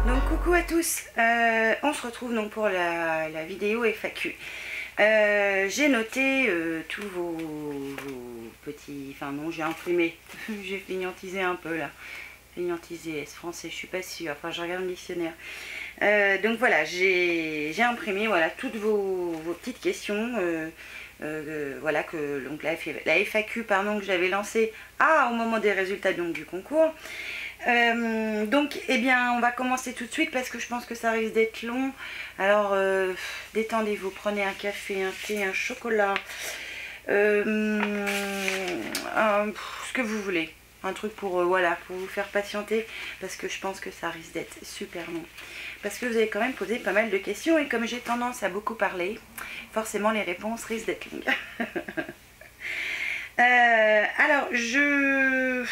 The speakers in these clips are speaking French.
Donc coucou à tous, on se retrouve donc pour la vidéo FAQ. J'ai noté tous vos petits... Enfin non, j'ai imprimé, j'ai fainéantisé un peu là. Fainéantisé, est-ce français? Je suis pas sûre, enfin je regarde le dictionnaire. Donc voilà, j'ai imprimé voilà, toutes vos petites questions. Voilà que donc la FAQ pardon, que j'avais lancée au moment des résultats donc, du concours. Donc eh bien on va commencer tout de suite parce que je pense que ça risque d'être long. Alors détendez-vous, prenez un café, un thé, un chocolat, ce que vous voulez, un truc pour voilà, pour vous faire patienter parce que je pense que ça risque d'être super long parce que vous avez quand même posé pas mal de questions et comme j'ai tendance à beaucoup parler, forcément les réponses risquent d'être longues. Alors je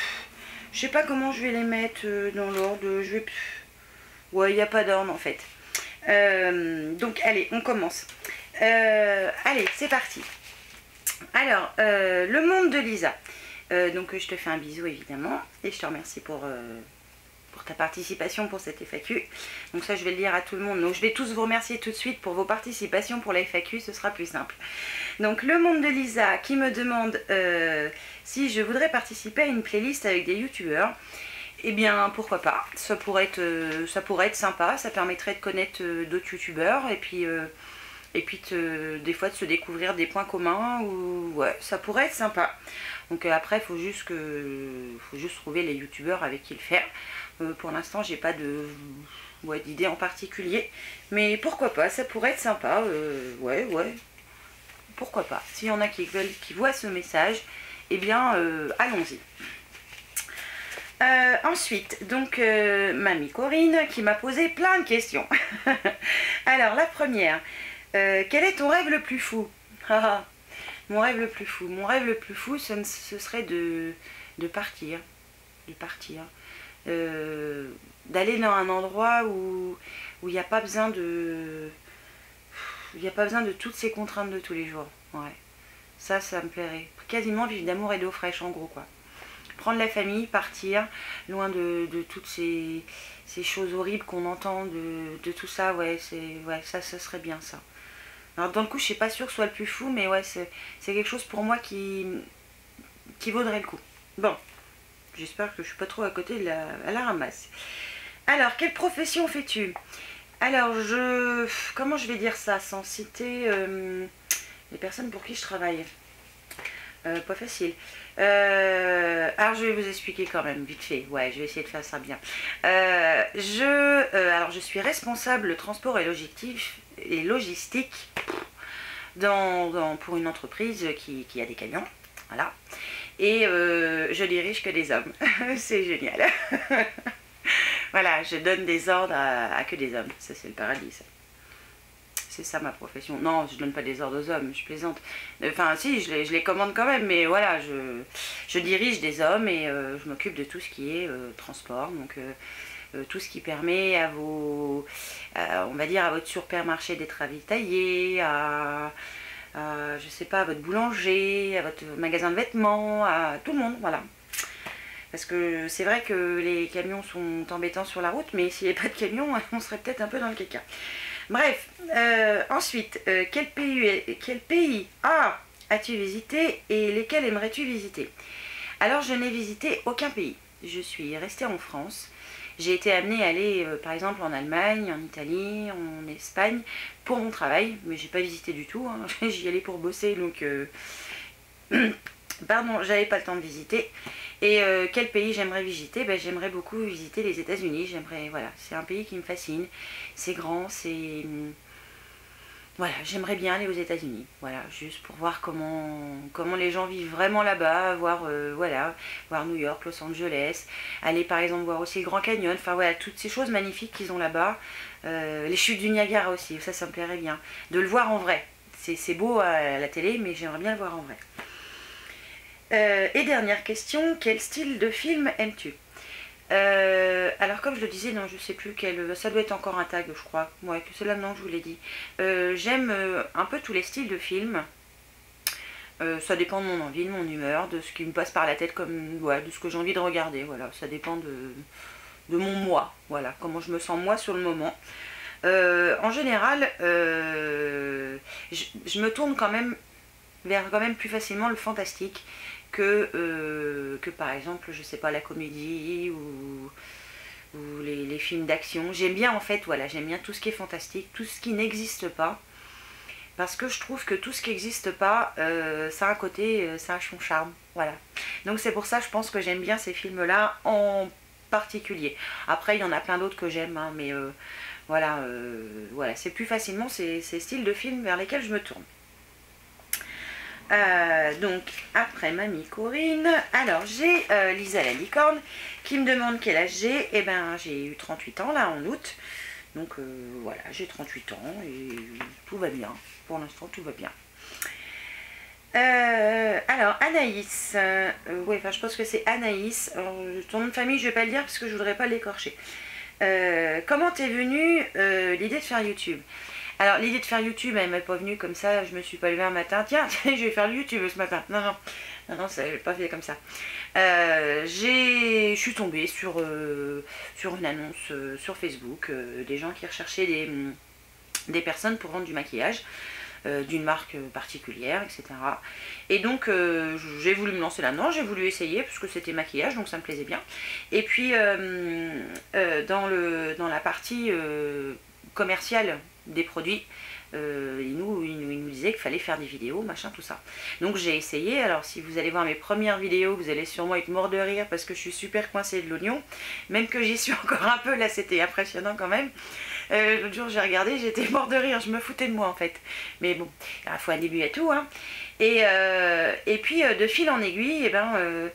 sais pas comment je vais les mettre dans l'ordre. Ouais, il n'y a pas d'ordre en fait. Donc allez, on commence. Allez, c'est parti. Alors, le monde de Lisa. Donc je te fais un bisou évidemment et je te remercie pour ta participation pour cette FAQ. Donc ça je vais le dire à tout le monde. Donc je vais tous vous remercier tout de suite pour vos participations pour la FAQ, ce sera plus simple. Donc le monde de Lisa qui me demande si je voudrais participer à une playlist avec des youtubeurs. Eh bien pourquoi pas, ça pourrait être sympa, ça permettrait de connaître d'autres youtubeurs et puis des fois de se découvrir des points communs, ou ouais, ça pourrait être sympa. Donc après il faut juste trouver les youtubeurs avec qui le faire. Pour l'instant j'ai pas d'idée en particulier, mais pourquoi pas, ça pourrait être sympa. Ouais, pourquoi pas, s'il y en a qui voient ce message, eh bien allons-y. Ensuite, donc mamie Corinne qui m'a posé plein de questions. Alors la première, quel est ton rêve le plus fou? Mon rêve le plus fou, ce serait de partir, d'aller dans un endroit où il n'y a pas besoin de toutes ces contraintes de tous les jours. Ouais, ça me plairait. Quasiment vivre d'amour et d'eau fraîche en gros quoi. Prendre la famille, partir, loin de toutes ces choses horribles qu'on entend, de tout ça, ouais, ça serait bien ça. Alors dans le coup, je suis pas sûre que ce soit le plus fou, mais ouais, c'est quelque chose pour moi qui vaudrait le coup. Bon, j'espère que je suis pas trop à côté à la ramasse. Alors, quelle profession fais-tu? Alors, comment je vais dire ça sans citer les personnes pour qui je travaille? Pas facile. Alors je vais vous expliquer quand même vite fait. Ouais, je vais essayer de faire ça bien. Alors je suis responsable transport et logistique pour une entreprise qui a des camions. Voilà. Et je dirige que des hommes. C'est génial. Voilà, je donne des ordres à que des hommes. Ça c'est le paradis ça. C'est ça ma profession. Non, je donne pas des ordres aux hommes, je plaisante. Enfin si, je les commande quand même, mais voilà, je dirige des hommes et je m'occupe de tout ce qui est transport, donc tout ce qui permet à on va dire à votre supermarché d'être ravitaillé, je sais pas, à votre boulanger, à votre magasin de vêtements, à tout le monde, voilà. Parce que c'est vrai que les camions sont embêtants sur la route, mais s'il n'y avait pas de camions, on serait peut-être un peu dans le caca. Bref, ensuite, quel pays as-tu visité et lesquels aimerais-tu visiter? Alors, je n'ai visité aucun pays. Je suis restée en France. J'ai été amenée à aller, par exemple, en Allemagne, en Italie, en Espagne, pour mon travail. Mais j'ai pas visité du tout. Hein. J'y allais pour bosser, donc... Pardon, j'avais pas le temps de visiter. Et quel pays j'aimerais visiter? J'aimerais beaucoup visiter les États-Unis. Voilà, c'est un pays qui me fascine. C'est grand, voilà, j'aimerais bien aller aux États-Unis. Voilà, juste pour voir comment les gens vivent vraiment là-bas, voilà, voir New York, Los Angeles, aller par exemple voir aussi le Grand Canyon. Enfin voilà, toutes ces choses magnifiques qu'ils ont là-bas. Les chutes du Niagara aussi, ça me plairait bien. De le voir en vrai. C'est beau à la télé, mais j'aimerais bien le voir en vrai. Et dernière question, quel style de film aimes-tu? Alors comme je le disais, non, je sais plus ça doit être encore un tag, je crois. Ouais, que c'est là maintenant que je vous l'ai dit. J'aime un peu tous les styles de films. Ça dépend de mon envie, de mon humeur, de ce qui me passe par la tête, comme ouais, de ce que j'ai envie de regarder. Voilà, ça dépend de mon moi. Voilà, comment je me sens moi sur le moment. En général, je me tourne quand même vers quand même plus facilement le fantastique que par exemple, je sais pas, la comédie ou les films d'action. J'aime bien en fait, voilà, j'aime bien tout ce qui est fantastique, tout ce qui n'existe pas. Parce que je trouve que tout ce qui n'existe pas, ça a un côté, ça a son charme. Voilà. Donc c'est pour ça, je pense que j'aime bien ces films-là en particulier. Après, il y en a plein d'autres que j'aime, hein, mais voilà, voilà, c'est plus facilement ces styles de films vers lesquels je me tourne. Donc après mamie Corinne, alors j'ai Lisa la licorne qui me demande quel âge j'ai. Eh ben j'ai eu 38 ans là en août. Donc voilà, j'ai 38 ans et tout va bien. Pour l'instant, tout va bien. Alors, Anaïs. Oui, enfin, je pense que c'est Anaïs. Alors, ton nom de famille, je vais pas le dire parce que je voudrais pas l'écorcher. Comment t'es venue l'idée de faire YouTube? Alors, l'idée de faire YouTube, elle m'est pas venue comme ça. Je me suis pas levée un matin. Tiens, je vais faire le YouTube ce matin. Non, non. Non, non, ça, je l'ai pas fait comme ça. Je suis tombée sur une annonce sur Facebook, des gens qui recherchaient des personnes pour vendre du maquillage d'une marque particulière, etc. Et donc j'ai voulu me lancer là-dedans, j'ai voulu essayer parce que c'était maquillage, donc ça me plaisait bien. Et puis dans la partie commerciale des produits, il nous disait qu'il fallait faire des vidéos, machin, tout ça. Donc j'ai essayé. Alors si vous allez voir mes premières vidéos, vous allez sûrement être mort de rire parce que je suis super coincée de l'oignon. Même que j'y suis encore un peu, là c'était impressionnant quand même. L'autre jour j'ai regardé, j'étais mort de rire, je me foutais de moi en fait. Mais bon, il faut un début à tout, hein. Et puis de fil en aiguille, eh ben,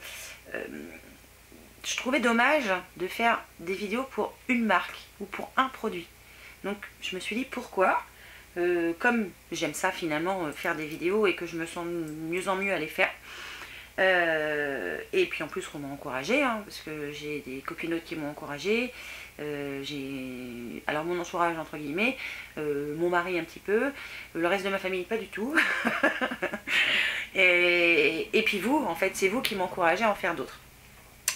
je trouvais dommage de faire des vidéos pour une marque ou pour un produit. Donc je me suis dit pourquoi, comme j'aime ça finalement, faire des vidéos et que je me sens de mieux en mieux à les faire. Et puis en plus on m'a encouragée, hein, parce que j'ai des copinotes qui m'ont encouragée. Alors mon entourage entre guillemets, mon mari un petit peu, le reste de ma famille pas du tout. et puis vous, en fait, c'est vous qui m'encouragez à en faire d'autres.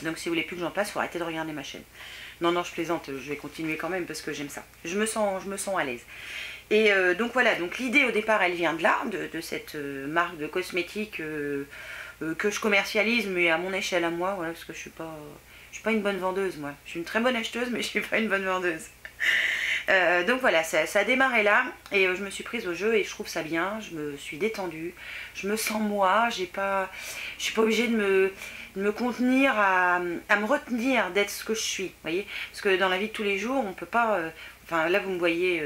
Donc si vous voulez plus que j'en passe, il faut arrêter de regarder ma chaîne. Non, non, je plaisante, je vais continuer quand même parce que j'aime ça. Je me sens à l'aise. Et donc voilà, donc l'idée au départ, elle vient de là, de cette marque de cosmétiques que je commercialise, mais à mon échelle à moi, voilà, parce que je suis pas une bonne vendeuse, moi. Je suis une très bonne acheteuse, mais je suis pas une bonne vendeuse. Donc voilà, ça a démarré là, et je me suis prise au jeu, et je trouve ça bien, je me suis détendue, je me sens moi, je suis pas obligée de me contenir, à me retenir d'être ce que je suis, vous voyez, parce que dans la vie de tous les jours, on peut pas, enfin là vous me voyez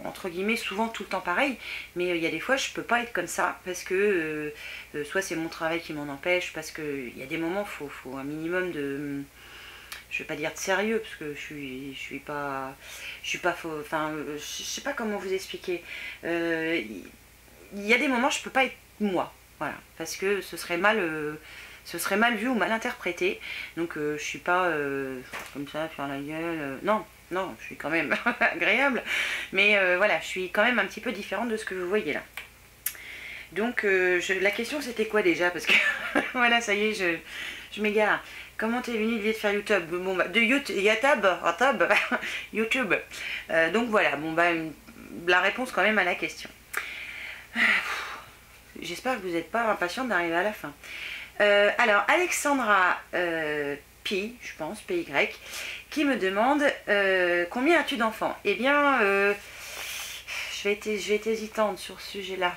entre guillemets souvent tout le temps pareil, mais il y a des fois je peux pas être comme ça, parce que soit c'est mon travail qui m'en empêche, parce que il y a des moments faut un minimum de, je vais pas dire de sérieux, parce que je suis pas faux, enfin je sais pas comment vous expliquer, il y a des moments je peux pas être moi, voilà, parce que ce serait mal vu ou mal interprété. Donc je suis pas comme ça, faire la gueule. Non, non, je suis quand même agréable. Mais voilà, je suis quand même un petit peu différente de ce que vous voyez là. Donc la question c'était quoi déjà? Parce que voilà, ça y est, je m'égare. Comment t'es venue l'idée de faire YouTube? Bon, bah, de YouTube, YouTube. Donc voilà, bon bah la réponse quand même à la question. J'espère que vous n'êtes pas impatient d'arriver à la fin. Alors, Alexandra Pi, je pense, PY, qui me demande combien as-tu d'enfants? Eh bien, je vais être hésitante sur ce sujet-là.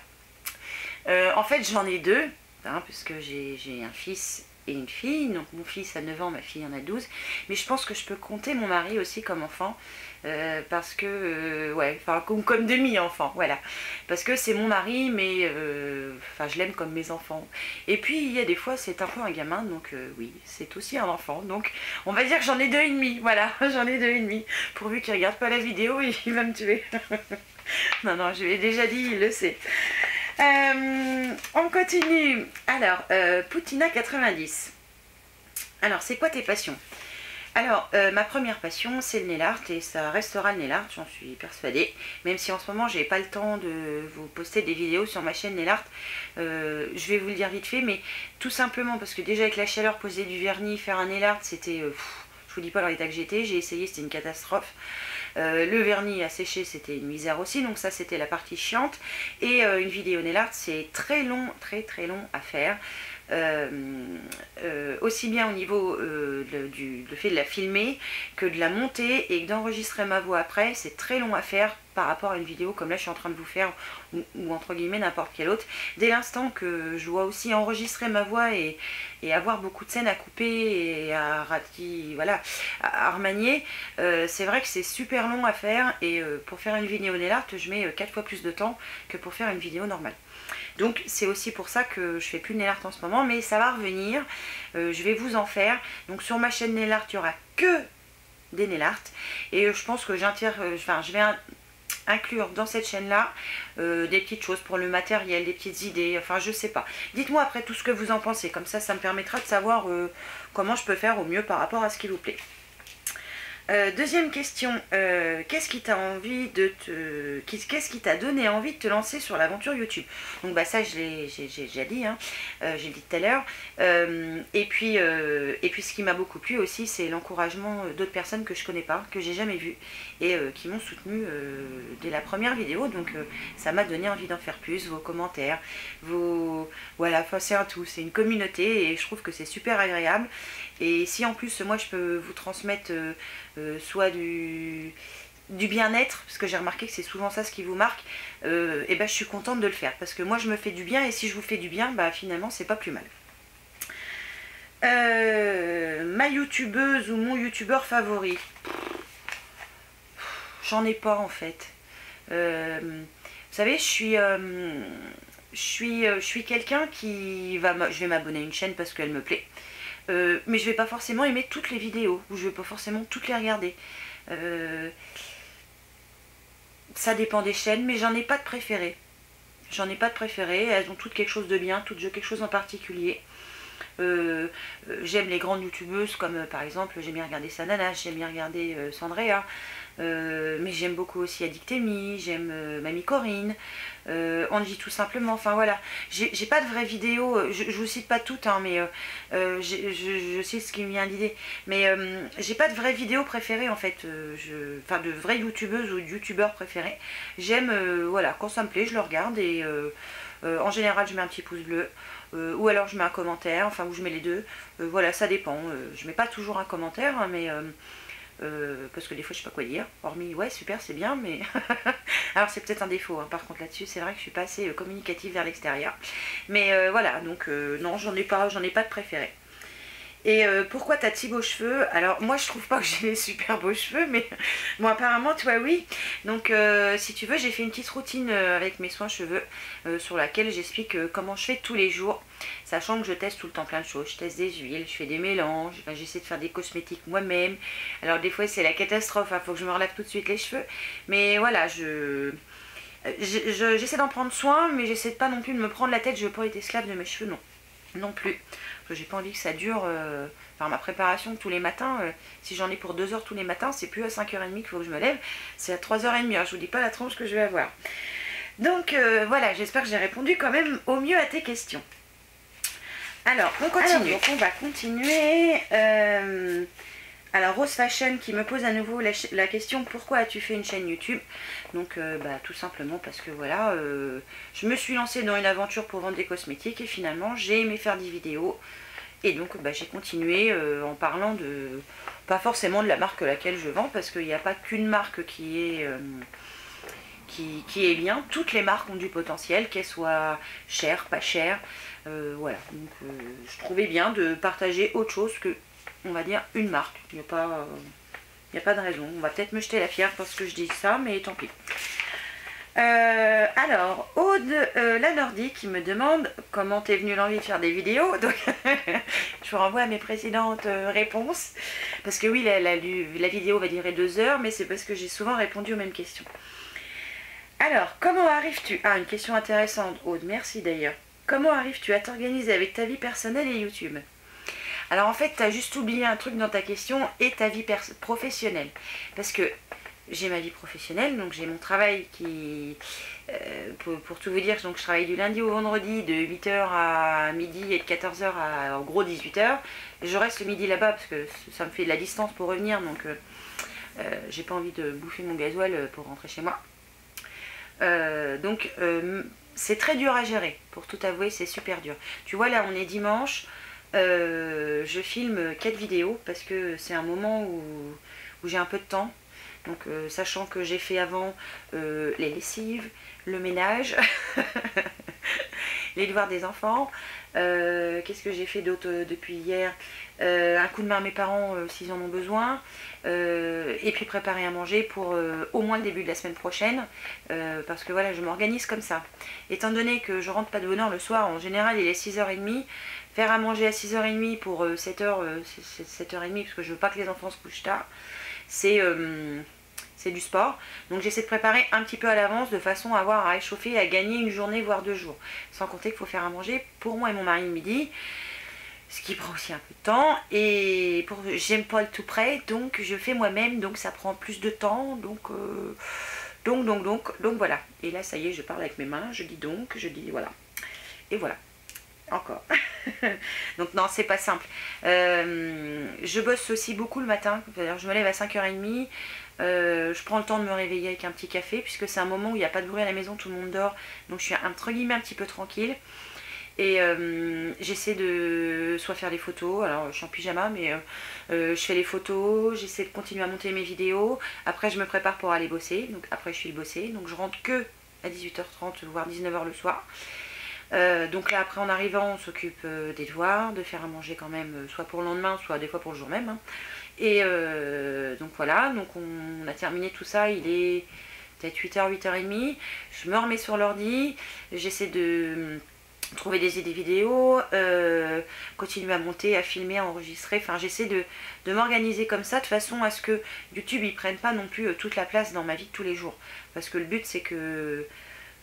En fait, j'en ai deux, hein, puisque j'ai un fils et une fille. Donc, mon fils a 9 ans, ma fille en a 12. Mais je pense que je peux compter mon mari aussi comme enfant. Parce que, ouais, enfin, comme demi-enfant, voilà. Parce que c'est mon mari, mais enfin, je l'aime comme mes enfants. Et puis, il y a des fois, c'est un peu un gamin, donc oui, c'est aussi un enfant. Donc, on va dire que j'en ai 2,5, voilà, j'en ai 2,5. Pourvu qu'il regarde pas la vidéo, il va me tuer. Non, non, je lui ai déjà dit, il le sait. On continue. Alors, Poutina 90. Alors, c'est quoi tes passions? Alors, ma première passion, c'est le nail art et ça restera le nail art, j'en suis persuadée. Même si en ce moment, j'ai pas le temps de vous poster des vidéos sur ma chaîne nail art. Je vais vous le dire vite fait, mais tout simplement parce que déjà avec la chaleur, poser du vernis, faire un nail art, c'était... je vous dis pas dans l'état que j'étais, j'ai essayé, c'était une catastrophe. Le vernis à sécher, c'était une misère aussi, donc ça c'était la partie chiante. Et une vidéo nail art, c'est très long, très long à faire. Aussi bien au niveau du fait de la filmer que de la monter et d'enregistrer ma voix après, c'est très long à faire par rapport à une vidéo comme là je suis en train de vous faire, ou entre guillemets n'importe quelle autre. Dès l'instant que je dois aussi enregistrer ma voix et avoir beaucoup de scènes à couper et voilà, à remanier, c'est vrai que c'est super long à faire, et pour faire une vidéo nail art je mets 4 fois plus de temps que pour faire une vidéo normale. Donc c'est aussi pour ça que je fais plus de nail art en ce moment, mais ça va revenir, je vais vous en faire. Donc sur ma chaîne nail art, il n'y aura que des nail art, et je pense que je vais inclure dans cette chaîne là des petites choses pour le matériel, des petites idées, enfin je sais pas. Dites-moi après tout ce que vous en pensez, comme ça me permettra de savoir comment je peux faire au mieux par rapport à ce qui vous plaît. Deuxième question, qu'est-ce qui t'a donné envie de te lancer sur l'aventure YouTube? Donc bah ça j'ai déjà dit, hein, j'ai dit tout à l'heure. Et puis ce qui m'a beaucoup plu aussi, c'est l'encouragement d'autres personnes que je connais pas, que j'ai jamais vues, et qui m'ont soutenu dès la première vidéo. Donc ça m'a donné envie d'en faire plus, vos commentaires, voilà, enfin c'est un tout, c'est une communauté, et je trouve que c'est super agréable. Et si en plus moi je peux vous transmettre soit du bien-être, parce que j'ai remarqué que c'est souvent ça ce qui vous marque, et ben je suis contente de le faire, parce que moi je me fais du bien, et si je vous fais du bien, bah finalement c'est pas plus mal. Ma youtubeuse ou mon youtubeur favori, j'en ai pas en fait. Vous savez, je suis quelqu'un qui je vais m'abonner à une chaîne parce qu'elle me plaît. Mais je vais pas forcément aimer toutes les vidéos, ou je vais pas forcément toutes les regarder. Ça dépend des chaînes, mais j'en ai pas de préféré. J'en ai pas de préféré, elles ont toutes quelque chose de bien, toutes quelque chose en particulier. J'aime les grandes youtubeuses comme par exemple, j'aime bien regarder Sanana, j'aime bien regarder Sandrea, mais j'aime beaucoup aussi Addictemi, j'aime Mamie Corinne, Angie tout simplement, enfin voilà. J'ai pas de vraies vidéos, je vous cite pas toutes, hein, mais je sais ce qui me vient à l'idée, mais j'ai pas de vraies vidéos préférées en fait, enfin de vraies youtubeuses ou youtubeurs préférés. J'aime, voilà, quand ça me plaît je le regarde, et en général je mets un petit pouce bleu, ou alors je mets un commentaire, enfin où je mets les deux, voilà, ça dépend. Je mets pas toujours un commentaire, hein, mais parce que des fois je sais pas quoi dire, hormis ouais super c'est bien, mais alors c'est peut-être un défaut, hein. Par contre là-dessus c'est vrai que je suis pas assez communicative vers l'extérieur, mais voilà, donc non, j'en ai pas de préféré. Et pourquoi t'as de si beaux cheveux? Alors moi je trouve pas que j'ai des super beaux cheveux, mais bon apparemment toi oui. Donc si tu veux, j'ai fait une petite routine avec mes soins cheveux, sur laquelle j'explique comment je fais tous les jours, sachant que je teste tout le temps plein de choses. Je teste des huiles, je fais des mélanges, enfin, j'essaie de faire des cosmétiques moi-même. Alors des fois c'est la catastrophe, hein, faut que je me relève tout de suite les cheveux, mais voilà, j'essaie d'en prendre soin, mais j'essaie pas non plus de me prendre la tête. Je veux pas être esclave de mes cheveux, non plus. Parce que j'ai pas envie que ça dure, enfin ma préparation tous les matins, si j'en ai pour 2 heures tous les matins, c'est plus à 5h30 qu'il faut que je me lève, c'est à 3h30, hein, je vous dis pas la tronche que je vais avoir. Donc voilà, j'espère que j'ai répondu quand même au mieux à tes questions. Alors, on continue. Donc on va continuer. Alors Rose Fashion qui me pose à nouveau la question: pourquoi as-tu fait une chaîne YouTube? Donc bah, tout simplement parce que voilà, je me suis lancée dans une aventure pour vendre des cosmétiques, et finalement j'ai aimé faire des vidéos, et donc bah, j'ai continué en parlant de, pas forcément de la marque laquelle je vends, parce qu'il n'y a pas qu'une marque qui est bien. Toutes les marques ont du potentiel, qu'elles soient chères, pas chères, voilà. Donc je trouvais bien de partager autre chose que, on va dire, une marque. Il n'y a pas de raison. On va peut-être me jeter la pierre parce que je dis ça, mais tant pis. Alors, Aude la Nordique qui me demande comment t'es venue l'envie de faire des vidéos. Donc, je vous renvoie à mes précédentes réponses. Parce que oui, la vidéo va durer 2 heures, mais c'est parce que j'ai souvent répondu aux mêmes questions. Alors, comment arrives-tu... Ah, une question intéressante, Aude, merci d'ailleurs. Comment arrives-tu à t'organiser avec ta vie personnelle et YouTube? Alors en fait, tu as juste oublié un truc dans ta question et ta vie professionnelle. Parce que j'ai ma vie professionnelle, donc j'ai mon travail qui... pour tout vous dire, donc je travaille du lundi au vendredi de 8 h à midi et de 14 h à en gros 18 h. Et je reste le midi là-bas parce que ça me fait de la distance pour revenir, donc j'ai pas envie de bouffer mon gasoil pour rentrer chez moi. Donc c'est très dur à gérer, pour tout avouer, c'est super dur. Tu vois, là on est dimanche, je filme 4 vidéos parce que c'est un moment où j'ai un peu de temps. Donc sachant que j'ai fait avant les lessives, le ménage, les devoirs des enfants, qu'est-ce que j'ai fait d'autre depuis hier, un coup de main à mes parents s'ils en ont besoin, et puis préparer à manger pour au moins le début de la semaine prochaine, parce que voilà, je m'organise comme ça. Étant donné que je rentre pas de bonne heure le soir, en général il est 6h30, faire à manger à 6h30 pour 7h, 7h30, parce que je veux pas que les enfants se couchent tard, c'est du sport. Donc j'essaie de préparer un petit peu à l'avance de façon à avoir à réchauffer et à gagner une journée voire 2 jours. Sans compter qu'il faut faire à manger pour moi et mon mari le midi, ce qui prend aussi un peu de temps. Et j'aime pas le tout prêt, donc je fais moi-même, donc ça prend plus de temps. Donc voilà. Et là ça y est, je parle avec mes mains, je dis donc, je dis voilà. Et voilà. Encore. Donc non, c'est pas simple. Je bosse aussi beaucoup le matin. Je me lève à 5h30. Je prends le temps de me réveiller avec un petit café, puisque c'est un moment où il n'y a pas de bruit à la maison, tout le monde dort. Donc je suis entre guillemets un petit peu tranquille. Et j'essaie de soit faire des photos, alors je suis en pyjama, mais je fais les photos, j'essaie de continuer à monter mes vidéos. Après je me prépare pour aller bosser, donc après je suis bosser. Donc je rentre que à 18h30, voire 19h le soir. Donc là après en arrivant on s'occupe des devoirs, de faire à manger quand même, soit pour le lendemain, soit des fois pour le jour même, hein. Et donc voilà, donc on a terminé tout ça, il est peut-être 8h, 8h30, je me remets sur l'ordi, j'essaie de trouver des idées vidéos, continuer à monter, à filmer, à enregistrer, enfin j'essaie de m'organiser comme ça de façon à ce que YouTube il prenne pas non plus toute la place dans ma vie de tous les jours, parce que le but c'est que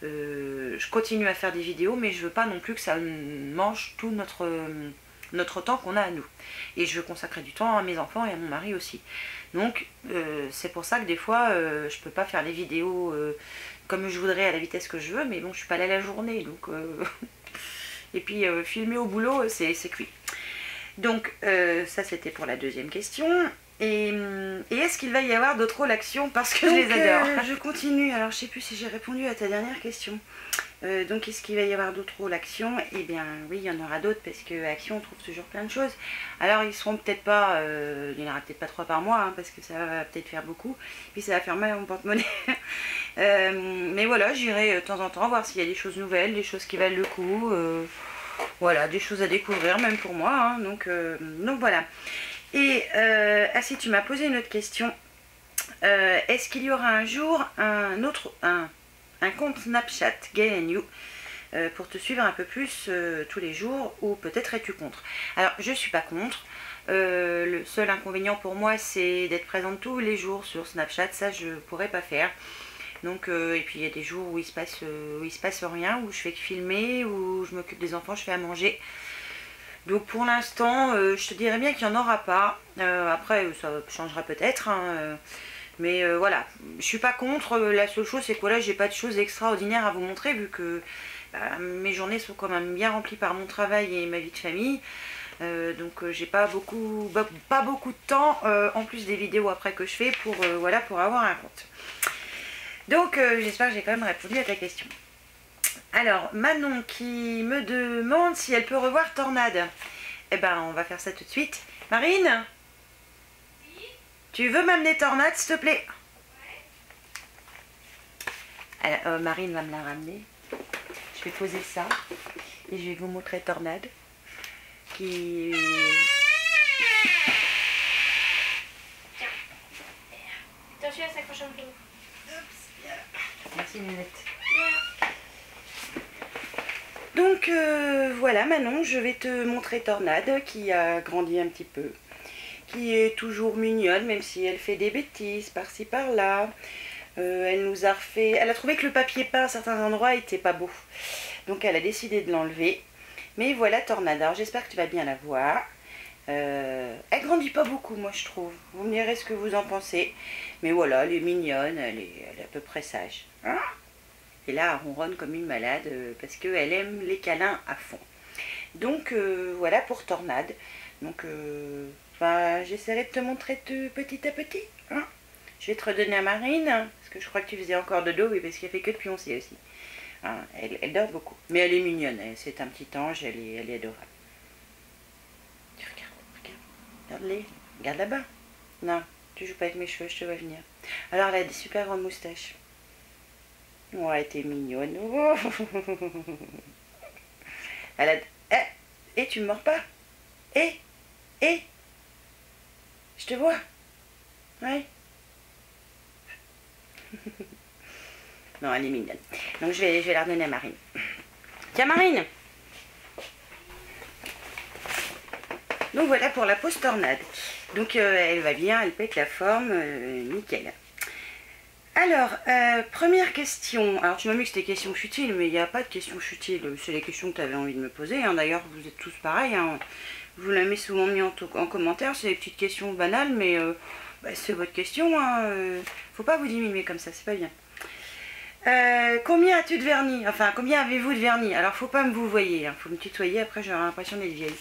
je continue à faire des vidéos, mais je veux pas non plus que ça mange tout notre temps qu'on a à nous. Et je veux consacrer du temps à mes enfants et à mon mari aussi. Donc c'est pour ça que des fois je peux pas faire les vidéos comme je voudrais à la vitesse que je veux, mais bon je suis pas là la journée, donc et puis filmer au boulot c'est cuit. Donc ça c'était pour la deuxième question. Et est-ce qu'il va y avoir d'autres rôles actions, parce que je les adore. Je continue, alors je sais plus si j'ai répondu à ta dernière question. Donc est-ce qu'il va y avoir d'autres rôles actions? Eh bien oui, il y en aura d'autres, parce que action on trouve toujours plein de choses. Alors ils seront peut-être pas, il n'y en aura peut-être pas 3 par mois, hein, parce que ça va peut-être faire beaucoup, puis ça va faire mal à mon porte-monnaie. Mais voilà, j'irai de temps en temps voir s'il y a des choses nouvelles, des choses qui valent le coup, voilà, des choses à découvrir même pour moi, hein, donc voilà. Et ah si, tu m'as posé une autre question. Est-ce qu'il y aura un jour un compte Snapchat Gay and You pour te suivre un peu plus tous les jours, ou peut-être es-tu contre? Alors je suis pas contre. Le seul inconvénient pour moi c'est d'être présente tous les jours sur Snapchat, ça je pourrais pas faire. Donc et puis il y a des jours où il se passe rien, où je fais que filmer, où je m'occupe des enfants, je fais à manger. Donc pour l'instant, je te dirais bien qu'il n'y en aura pas. Après, ça changera peut-être, hein, mais voilà, je suis pas contre. La seule chose, c'est que voilà, j'ai pas de choses extraordinaires à vous montrer, vu que mes journées sont quand même bien remplies par mon travail et ma vie de famille. Donc j'ai pas beaucoup de temps, en plus des vidéos après que je fais, pour avoir un compte. Donc j'espère que j'ai quand même répondu à ta question. Alors, Manon qui me demande si elle peut revoir Tornade. Eh ben, on va faire ça tout de suite. Marine? Oui? Tu veux m'amener Tornade, s'il te plaît? Ouais. Alors, Marine va me la ramener. Je vais poser ça. Et je vais vous montrer Tornade. Qui... Tiens. Attention, elle s'accroche un peu. Merci, Ninette. Donc voilà Manon, je vais te montrer Tornade qui a grandi un petit peu, qui est toujours mignonne même si elle fait des bêtises par-ci par-là. Elle nous a refait, elle a trouvé que le papier peint à certains endroits était pas beau, donc elle a décidé de l'enlever. Mais voilà Tornade, alors j'espère que tu vas bien la voir. Elle grandit pas beaucoup, moi je trouve. Vous me direz ce que vous en pensez. Mais voilà, elle est mignonne, elle est à peu près sage. Hein, et là, elle ronronne comme une malade parce qu'elle aime les câlins à fond. Donc voilà pour Tornade. Donc j'essaierai de te montrer petit à petit. Hein. Je vais te redonner à Marine, parce que je crois que tu faisais encore de dos, oui, parce qu'elle fait que de pioncer aussi. Hein, elle dort beaucoup. Mais elle est mignonne, c'est un petit ange, elle est adorable. Regarde-les, regarde là-bas. Non, tu joues pas avec mes cheveux, je te vois venir. Alors elle a des super grandes moustaches. Ouais, t'es mignonne. Oh. Elle a... Eh, tu me mords pas. Eh, je te vois. Ouais. Non, elle est mignonne. Donc je vais la redonner à Marine. Tiens Marine. Donc voilà pour la pause Tornade. Donc elle va bien, elle pète la forme, nickel. Alors, première question. Alors tu m'as mis que c'était questions futiles, mais il n'y a pas de questions futiles. C'est les questions que tu avais envie de me poser. Hein. D'ailleurs, vous êtes tous pareils. Hein. Vous l'avez souvent mis en commentaire. C'est des petites questions banales, mais c'est votre question. Hein. Faut pas vous diminuer comme ça, c'est pas bien. Combien as-tu de vernis? Enfin, combien avez-vous de vernis? Alors, faut pas me vous voyez. Hein. Faut me tutoyer, après j'aurai l'impression d'être vieille.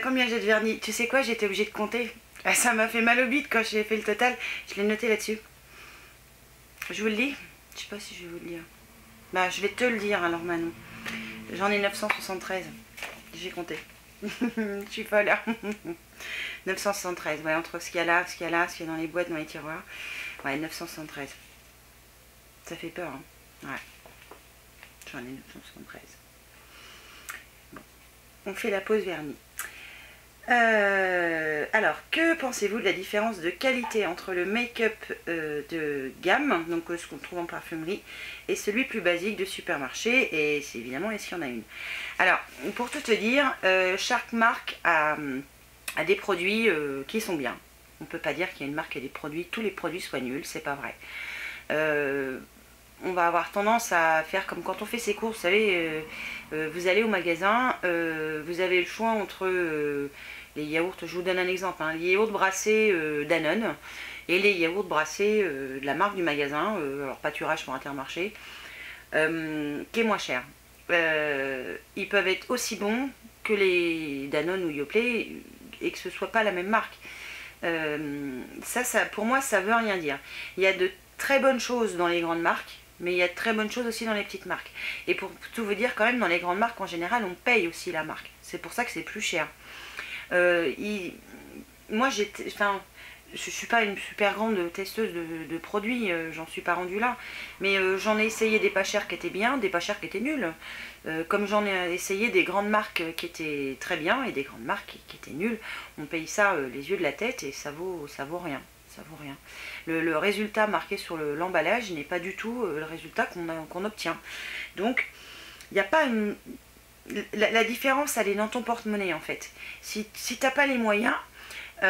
Combien j'ai de vernis? Tu sais quoi, j'étais obligée de compter. Ça m'a fait mal au bide quand j'ai fait le total. Je l'ai noté là-dessus. Je vous le dis? Je sais pas si je vais vous le dire. Bah, je vais te le dire alors, Manon. J'en ai 973. J'ai compté. Je suis folle. 973. Ouais, entre ce qu'il y a là, ce qu'il y a là, ce qu'il y a dans les boîtes, dans les tiroirs. Ouais, 973. Ça fait peur, hein. Ouais. J'en ai 973. Bon. On fait la pause vernis. Alors, que pensez-vous de la différence de qualité entre le make-up de gamme, donc ce qu'on trouve en parfumerie, et celui plus basique de supermarché? Et c'est évidemment, est-ce qu'il y en a une? Alors, pour tout te dire, chaque marque a des produits qui sont bien. On ne peut pas dire qu'il y a une marque et des produits, tous les produits soient nuls, c'est pas vrai. On va avoir tendance à faire comme quand on fait ses courses, vous savez, vous allez au magasin, vous avez le choix entre les yaourts, je vous donne un exemple, hein, les yaourts brassés Danone et les yaourts brassés de la marque du magasin, alors pâturage pour Intermarché, qui est moins cher. Ils peuvent être aussi bons que les Danone ou Yoplait et que ce soit pas la même marque. Ça, pour moi, ça veut rien dire. Il y a de très bonnes choses dans les grandes marques, mais il y a de très bonnes choses aussi dans les petites marques. Et pour tout vous dire, quand même, dans les grandes marques, en général, on paye aussi la marque. C'est pour ça que c'est plus cher. Moi, je suis pas une super grande testeuse de produits, j'en suis pas rendue là. Mais j'en ai essayé des pas chers qui étaient bien, des pas chers qui étaient nuls. Comme j'en ai essayé des grandes marques qui étaient très bien et des grandes marques qui étaient nulles. On paye ça les yeux de la tête et ça vaut rien. Ça vaut rien. Le résultat marqué sur l'emballage n'est pas du tout le résultat qu'on obtient. Donc, il n'y a pas une... La différence, elle est dans ton porte-monnaie, en fait. Si tu n'as pas les moyens, tout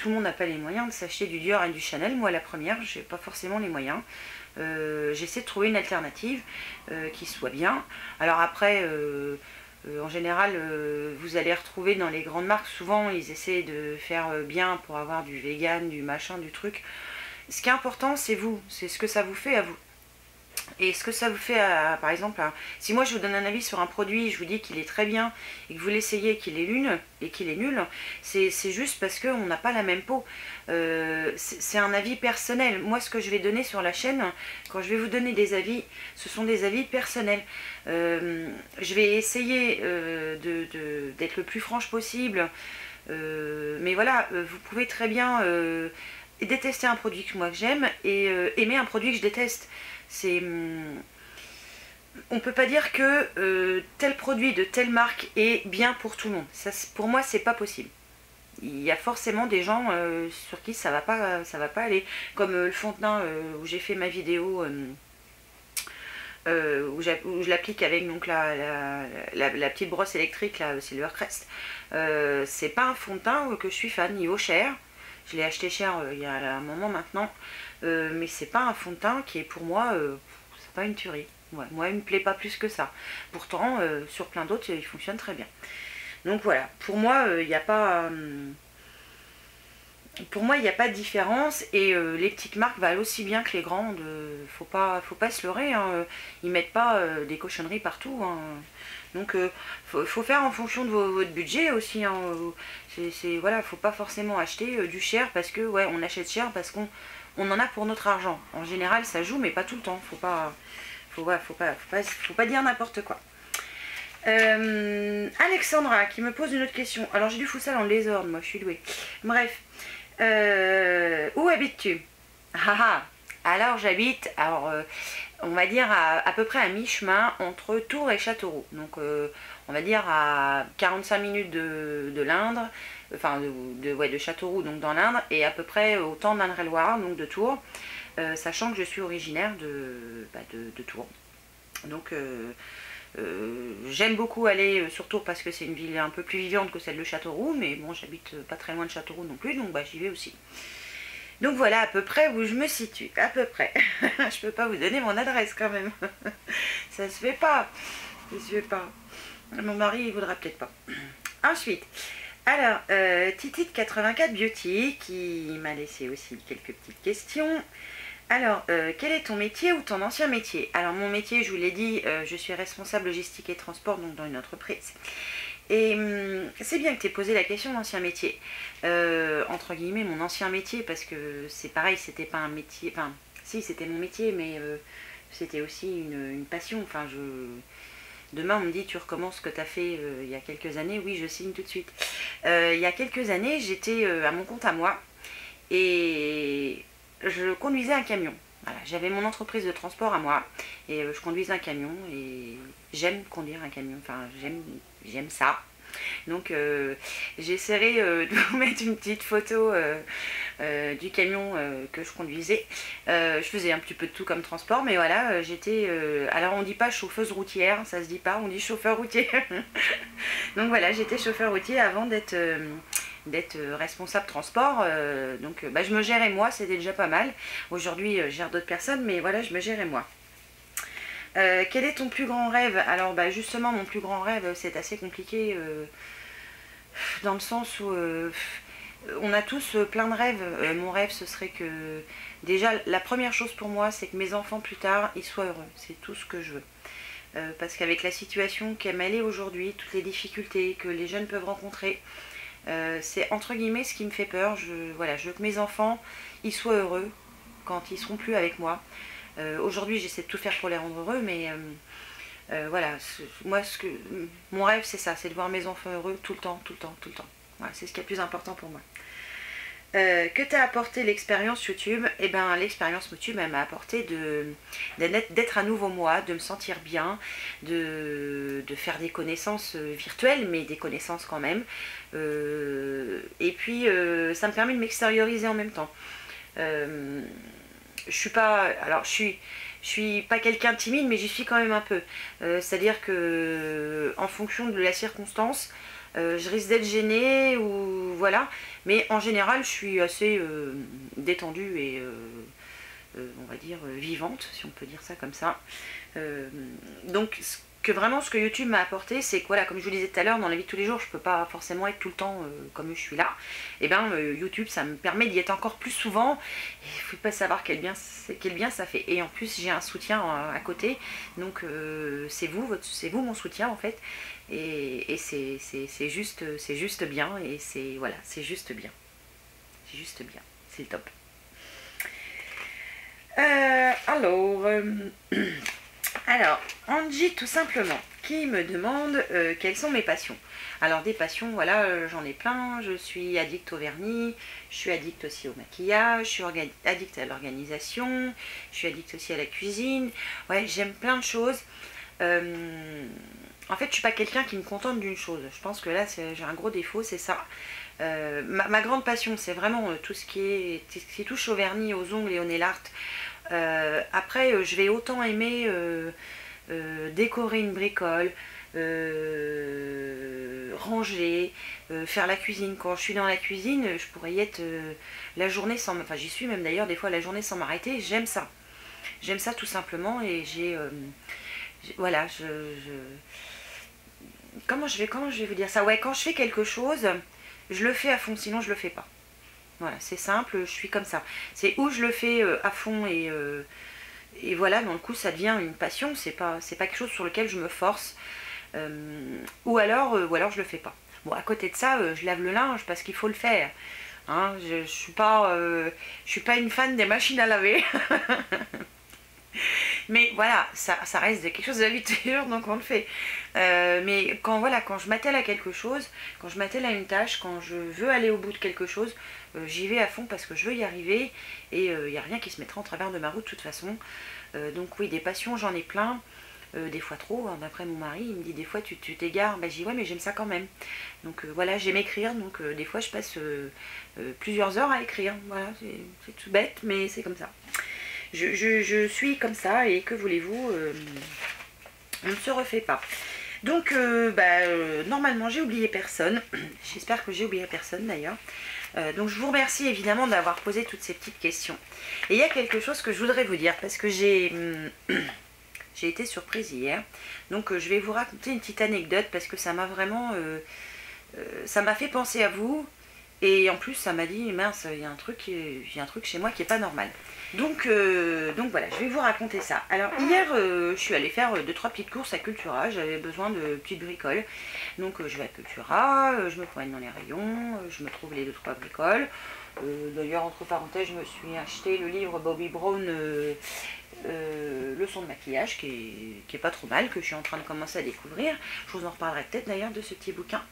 le monde n'a pas les moyens de s'acheter du Dior et du Chanel. Moi, la première, je n'ai pas forcément les moyens. J'essaie de trouver une alternative qui soit bien. Alors après... en général, vous allez retrouver dans les grandes marques, souvent ils essaient de faire bien pour avoir du vegan, du machin, du truc. Ce qui est important, c'est vous, c'est ce que ça vous fait à vous. Et ce que ça vous fait, par exemple, si moi je vous donne un avis sur un produit, je vous dis qu'il est très bien, et que vous l'essayez et qu'il est nul, c'est juste parce qu'on n'a pas la même peau. C'est un avis personnel. Moi, ce que je vais donner sur la chaîne, quand je vais vous donner des avis, ce sont des avis personnels. Je vais essayer d'être le plus franche possible, mais voilà, vous pouvez très bien détester un produit que moi que j'aime et aimer un produit que je déteste. On peut pas dire que tel produit de telle marque est bien pour tout le monde. Ça, pour moi, c'est pas possible. Il y a forcément des gens sur qui ça va pas aller. Comme le fond de teint où j'ai fait ma vidéo, où je l'applique avec donc la petite brosse électrique, là, Silvercrest. C'est pas un fond de teint que je suis fan, il vaut cher. Je l'ai acheté cher il y a un moment maintenant. Mais c'est pas un fond de teint qui est pour moi, c'est pas une tuerie. Ouais, moi, il me plaît pas plus que ça. Pourtant, sur plein d'autres, il fonctionne très bien. Donc voilà, pour moi, il n'y a pas... pour moi, il n'y a pas de différence et les petites marques valent aussi bien que les grandes. Faut pas se leurrer, hein. Ils mettent pas des cochonneries partout, hein. Donc, faut faire en fonction de votre budget aussi, hein. Voilà, faut pas forcément acheter du cher parce que, ouais, on achète cher parce qu'on en a pour notre argent. En général, ça joue, mais pas tout le temps. Faut pas dire n'importe quoi. Alexandra qui me pose une autre question. Alors, j'ai du futsal en désordre, moi, je suis douée. Bref. Où habites-tu? Alors j'habite, on va dire à peu près à mi-chemin entre Tours et Châteauroux. Donc on va dire à 45 minutes de l'Indre, enfin de Châteauroux, donc dans l'Indre, et à peu près autant d'Indre-et-Loire, donc de Tours, sachant que je suis originaire de Tours. Donc j'aime beaucoup aller sur Tours parce que c'est une ville un peu plus vivante que celle de Châteauroux, mais bon, j'habite pas très loin de Châteauroux non plus, donc j'y vais aussi. Donc voilà à peu près où je me situe, à peu près. Je peux pas vous donner mon adresse quand même. Ça se fait pas. Ça se fait pas. Mon mari il voudra peut-être pas. Ensuite, alors, Titi de 84 Beauty qui m'a laissé aussi quelques petites questions. Alors, quel est ton métier ou ton ancien métier? Alors, mon métier, je vous l'ai dit, je suis responsable logistique et transport, donc dans une entreprise. Et c'est bien que tu aies posé la question d'ancien métier. Entre guillemets, mon ancien métier, parce que c'est pareil, c'était pas un métier. Enfin, si, c'était mon métier, mais c'était aussi une passion. Enfin, demain, on me dit, tu recommences ce que tu as fait il y a quelques années. Oui, je signe tout de suite. Il y a quelques années, j'étais à mon compte à moi et je conduisais un camion. Voilà, j'avais mon entreprise de transport à moi et je conduisais un camion et j'aime conduire un camion. Enfin, j'aime ça. Donc j'essaierai de vous mettre une petite photo du camion que je conduisais. Je faisais un petit peu de tout comme transport, mais voilà, j'étais... alors on dit pas chauffeuse routière, ça se dit pas, on dit chauffeur routier. Donc voilà, j'étais chauffeur routier avant d'être responsable transport. Donc je me gérais moi, c'était déjà pas mal. Aujourd'hui, je gère d'autres personnes, mais voilà, je me gérais moi. Quel est ton plus grand rêve? Alors justement mon plus grand rêve c'est assez compliqué dans le sens où on a tous plein de rêves. Mon rêve ce serait que déjà la première chose pour moi c'est que mes enfants plus tard ils soient heureux, c'est tout ce que je veux. Parce qu'avec la situation qu'elle est aujourd'hui, toutes les difficultés que les jeunes peuvent rencontrer, c'est entre guillemets ce qui me fait peur. Je veux que mes enfants ils soient heureux quand ils seront plus avec moi. Aujourd'hui j'essaie de tout faire pour les rendre heureux, mais voilà, moi mon rêve c'est ça, c'est de voir mes enfants heureux tout le temps, tout le temps, tout le temps. Voilà, c'est ce qui est le plus important pour moi. Que t'a apporté l'expérience YouTube? Eh bien l'expérience YouTube elle m'a apporté d'être à nouveau moi, de me sentir bien, de faire des connaissances virtuelles, mais des connaissances quand même. Et puis ça me permet de m'extérioriser en même temps. Je suis pas quelqu'un de timide, mais j'y suis quand même un peu. C'est-à-dire que en fonction de la circonstance, je risque d'être gênée ou voilà. Mais en général, je suis assez détendue et on va dire vivante, si on peut dire ça comme ça. Donc ce que YouTube m'a apporté, c'est que voilà, comme je vous le disais tout à l'heure, dans la vie de tous les jours, je peux pas forcément être tout le temps comme je suis là. Et bien YouTube, ça me permet d'y être encore plus souvent. Il faut pas savoir quel bien ça fait. Et en plus, j'ai un soutien à côté. Donc c'est vous mon soutien en fait. Et c'est juste bien. Et c'est juste bien. C'est juste bien. C'est le top. Alors, Angie tout simplement, qui me demande quelles sont mes passions. Alors des passions, voilà, j'en ai plein. Je suis addict au vernis, je suis addict aussi au maquillage, je suis addict à l'organisation, je suis addict aussi à la cuisine. Ouais, j'aime plein de choses. En fait, je suis pas quelqu'un qui me contente d'une chose. Je pense que là, j'ai un gros défaut, c'est ça. Ma grande passion, c'est vraiment tout ce qui touche au vernis, aux ongles et au nail art. Après, je vais autant aimer décorer une bricole, ranger, faire la cuisine. Quand je suis dans la cuisine, je pourrais y être la journée sans... Enfin, j'y suis même d'ailleurs des fois la journée sans m'arrêter. J'aime ça. J'aime ça tout simplement et voilà, comment je vais vous dire ça? Ouais, quand je fais quelque chose, je le fais à fond, sinon je le fais pas. Voilà, c'est simple, je suis comme ça. C'est où je le fais à fond et voilà, dans le coup ça devient une passion, c'est pas quelque chose sur lequel je me force. Ou alors je le fais pas. Bon, à côté de ça, je lave le linge parce qu'il faut le faire. Hein, je suis pas une fan des machines à laver. Mais voilà, ça reste quelque chose d'habituel, donc on le fait. Mais quand je m'attelle à quelque chose, quand je m'attelle à une tâche, quand je veux aller au bout de quelque chose, j'y vais à fond parce que je veux y arriver et il n'y a rien qui se mettra en travers de ma route de toute façon. Donc oui, des passions, j'en ai plein. Des fois trop, hein, d'après mon mari, il me dit des fois tu t'égares, bah, je dis ouais mais j'aime ça quand même. Donc voilà, j'aime écrire, donc des fois je passe plusieurs heures à écrire, voilà, c'est tout bête mais c'est comme ça. Je suis comme ça et que voulez-vous, on ne se refait pas. Donc normalement j'ai oublié personne, j'espère que j'ai oublié personne d'ailleurs. Donc je vous remercie évidemment d'avoir posé toutes ces petites questions. Et il y a quelque chose que je voudrais vous dire parce que j'ai été surprise hier. Donc je vais vous raconter une petite anecdote parce que ça m'a vraiment... ça m'a fait penser à vous. Et en plus ça m'a dit, mince, il y a un truc chez moi qui n'est pas normal. Donc voilà, je vais vous raconter ça. Alors hier, je suis allée faire 2-3 petites courses à Cultura. J'avais besoin de petites bricoles. Donc je vais à Cultura, je me promène dans les rayons, je me trouve les 2-3 bricoles. D'ailleurs, entre parenthèses, je me suis acheté le livre Bobbi Brown, leçon de maquillage, qui est pas trop mal, que je suis en train de commencer à découvrir. Je vous en reparlerai peut-être d'ailleurs de ce petit bouquin.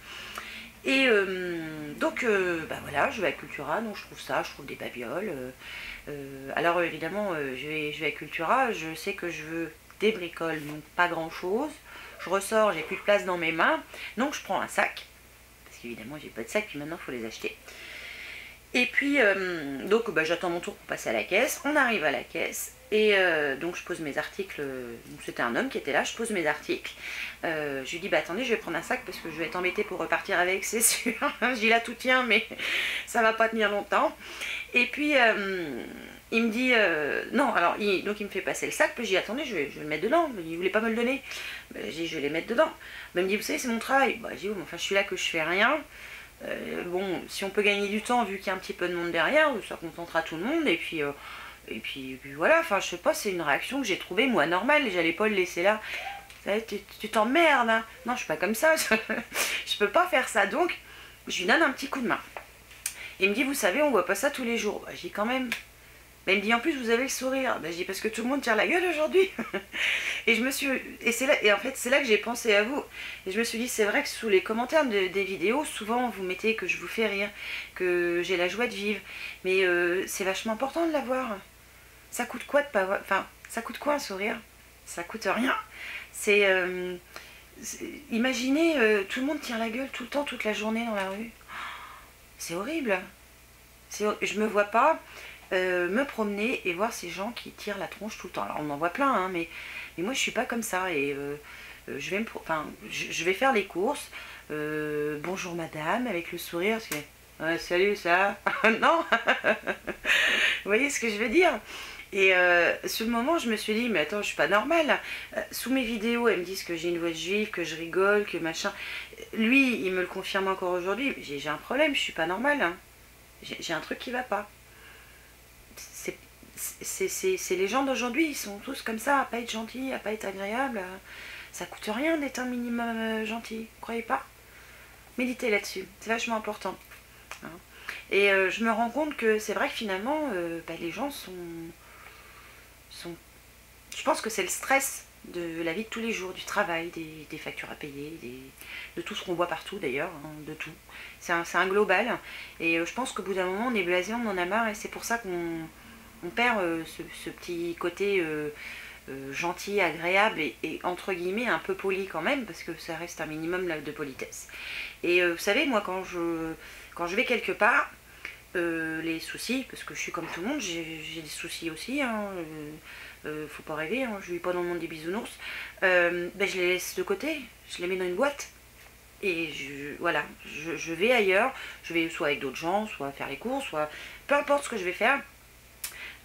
Et voilà, je vais à Cultura, donc je trouve des babioles. Alors évidemment, je vais à Cultura, je sais que je veux des bricoles, donc pas grand chose. Je ressors, j'ai plus de place dans mes mains, donc je prends un sac, parce qu'évidemment j'ai pas de sac, puis maintenant il faut les acheter. Et puis, j'attends mon tour pour passer à la caisse. On arrive à la caisse et donc je pose mes articles. C'était un homme qui était là, je pose mes articles. Je lui dis, bah attendez, je vais prendre un sac parce que je vais être embêtée pour repartir avec, c'est sûr. Je dis, là tout tient, mais ça va pas tenir longtemps. Et puis, il me dit, non, alors, donc il me fait passer le sac. Puis je dis, attendez, je vais le mettre dedans. Il voulait pas me le donner. Je dis, je vais les mettre dedans. Il me dit, vous savez, c'est mon travail. Je dis, oh, mais enfin, je suis là que je fais rien. Bon, si on peut gagner du temps vu qu'il y a un petit peu de monde derrière, ça contentera tout le monde et puis voilà, enfin je sais pas, c'est une réaction que j'ai trouvée moi normale, j'allais pas le laisser là. Tu t'emmerdes, hein. Non, je suis pas comme ça, je peux pas faire ça, donc je lui donne un petit coup de main. Il me dit, vous savez, on voit pas ça tous les jours. J'ai quand même. Mais il me dit, en plus vous avez le sourire. Je dis, parce que tout le monde tire la gueule aujourd'hui. Et en fait c'est là que j'ai pensé à vous. Et je me suis dit, c'est vrai que sous les commentaires des vidéos, souvent vous mettez que je vous fais rire, que j'ai la joie de vivre. Mais c'est vachement important de l'avoir. Ça coûte quoi de pas avoir... Enfin, ça coûte quoi un sourire? Ça coûte rien. Imaginez, tout le monde tire la gueule tout le temps, toute la journée dans la rue. C'est horrible. Je me vois pas me promener et voir ces gens qui tirent la tronche tout le temps. Alors on en voit plein, hein, mais moi je suis pas comme ça et je vais faire les courses. Bonjour madame, avec le sourire, salut ça. Non. Vous voyez ce que je veux dire? Et sur le moment, je me suis dit, mais attends, je suis pas normale. Sous mes vidéos, elles me disent que j'ai une voix juive, que je rigole, que machin. Lui, il me le confirme encore aujourd'hui. J'ai un problème, je suis pas normale. Hein. J'ai un truc qui va pas. C'est les gens d'aujourd'hui, ils sont tous comme ça, à pas être gentils, à pas être agréables. Ça coûte rien d'être un minimum gentil, vous croyez pas? Méditez là-dessus, c'est vachement important. Hein. Et je me rends compte que c'est vrai que finalement, les gens sont... Je pense que c'est le stress de la vie de tous les jours, du travail, des factures à payer, de tout ce qu'on voit partout d'ailleurs, hein, de tout. C'est un global. Et je pense qu'au bout d'un moment, on est blasé, on en a marre, et c'est pour ça qu'on perd ce petit côté gentil, agréable et entre guillemets un peu poli quand même, parce que ça reste un minimum de politesse. Et vous savez, moi quand je vais quelque part, les soucis, parce que je suis comme tout le monde, j'ai des soucis aussi, hein, faut pas rêver, hein, je vis pas dans le monde des bisounours, je les laisse de côté, je les mets dans une boîte. Et je vais ailleurs, je vais soit avec d'autres gens, soit faire les courses, soit peu importe ce que je vais faire.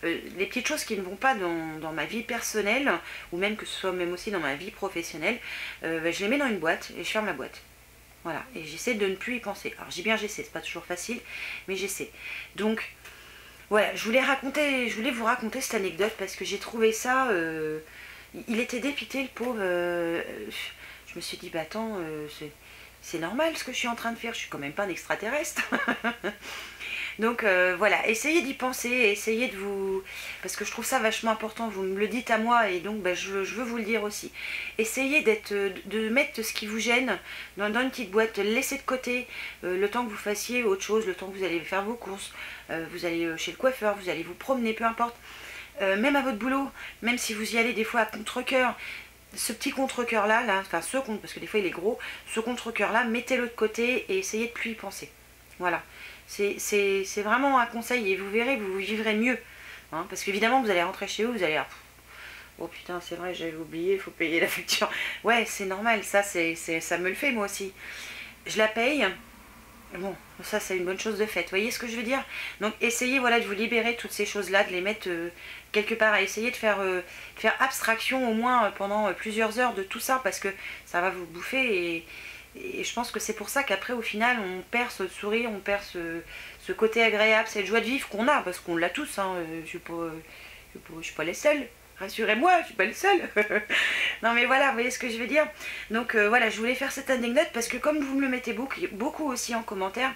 les petites choses qui ne vont pas dans ma vie personnelle, ou même que ce soit même aussi dans ma vie professionnelle, je les mets dans une boîte et je ferme la boîte. Voilà, et j'essaie de ne plus y penser. Alors j'ai bien j'essaie, c'est pas toujours facile, mais j'essaie. Donc voilà, je voulais vous raconter cette anecdote parce que j'ai trouvé ça... il était dépité le pauvre. Je me suis dit, bah attends, c'est normal ce que je suis en train de faire, je suis quand même pas un extraterrestre. Donc voilà, essayez d'y penser, essayez de vous... Parce que je trouve ça vachement important, vous me le dites à moi et donc bah, je veux vous le dire aussi. Essayez de mettre ce qui vous gêne dans une petite boîte, laissez de côté le temps que vous fassiez autre chose, le temps que vous allez faire vos courses, vous allez chez le coiffeur, vous allez vous promener, peu importe. Même à votre boulot, même si vous y allez des fois à contre-cœur, ce petit contre-cœur là, enfin ce contre, parce que des fois il est gros, ce contre-cœur là, mettez-le de côté et essayez de plus y penser. Voilà. C'est vraiment un conseil et vous verrez, vous vivrez mieux. Hein, parce qu'évidemment, vous allez rentrer chez vous, vous allez dire, oh putain, c'est vrai, j'avais oublié, il faut payer la facture. Ouais, c'est normal, ça me le fait moi aussi. Je la paye. Bon, ça c'est une bonne chose de faite. Vous voyez ce que je veux dire? Donc essayez voilà, de vous libérer de toutes ces choses-là, de les mettre quelque part, à essayer de faire abstraction au moins pendant plusieurs heures de tout ça, parce que ça va vous bouffer et je pense que c'est pour ça qu'après au final on perd ce sourire, on perd ce côté agréable, cette joie de vivre qu'on a, parce qu'on l'a tous, hein, je suis pas les seuls. Rassurez-moi, je suis pas le seul. Non mais voilà, vous voyez ce que je veux dire. Donc voilà, je voulais faire cette anecdote parce que comme vous me le mettez beaucoup aussi en commentaire,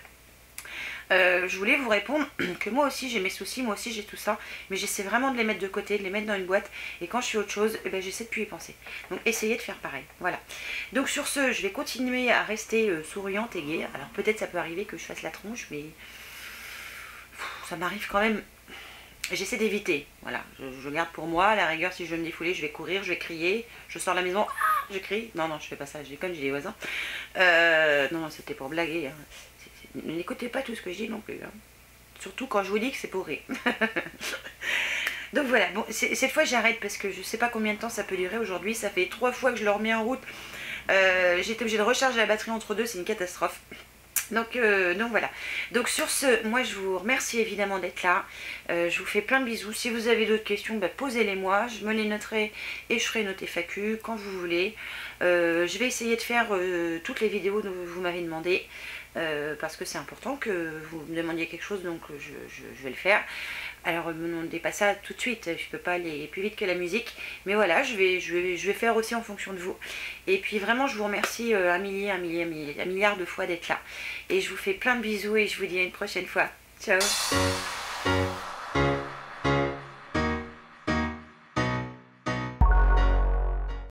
je voulais vous répondre que moi aussi j'ai mes soucis, moi aussi j'ai tout ça, mais j'essaie vraiment de les mettre de côté, de les mettre dans une boîte, et quand je fais autre chose, eh ben, j'essaie de plus y penser. Donc essayez de faire pareil, voilà. Donc sur ce, je vais continuer à rester souriante et gaie. Alors peut-être ça peut arriver que je fasse la tronche, mais ça m'arrive quand même. J'essaie d'éviter, voilà, je garde pour moi, à la rigueur si je veux me défouler, je vais courir, je vais crier, je sors de la maison, ah, je crie, non, je fais pas ça, je déconne, j'ai des voisins. Non, c'était pour blaguer, hein. N'écoutez pas tout ce que je dis non plus, hein. Surtout quand je vous dis que c'est pour rire. Donc voilà, bon, cette fois j'arrête parce que je sais pas combien de temps ça peut durer aujourd'hui, ça fait 3 fois que je le remets en route, j'étais obligée de recharger la batterie entre deux, c'est une catastrophe. Donc voilà. Donc sur ce, moi je vous remercie évidemment d'être là. Je vous fais plein de bisous. Si vous avez d'autres questions, bah, posez-les moi. Je me les noterai et je ferai une FAQ quand vous voulez. Je vais essayer de faire toutes les vidéos dont vous m'avez demandé. Parce que c'est important que vous me demandiez quelque chose, donc je vais le faire. Alors ne me demandez pas ça tout de suite, je peux pas aller plus vite que la musique, mais voilà, je vais faire aussi en fonction de vous. Et puis vraiment je vous remercie un milliard de fois d'être là. Et je vous fais plein de bisous et je vous dis à une prochaine fois. Ciao.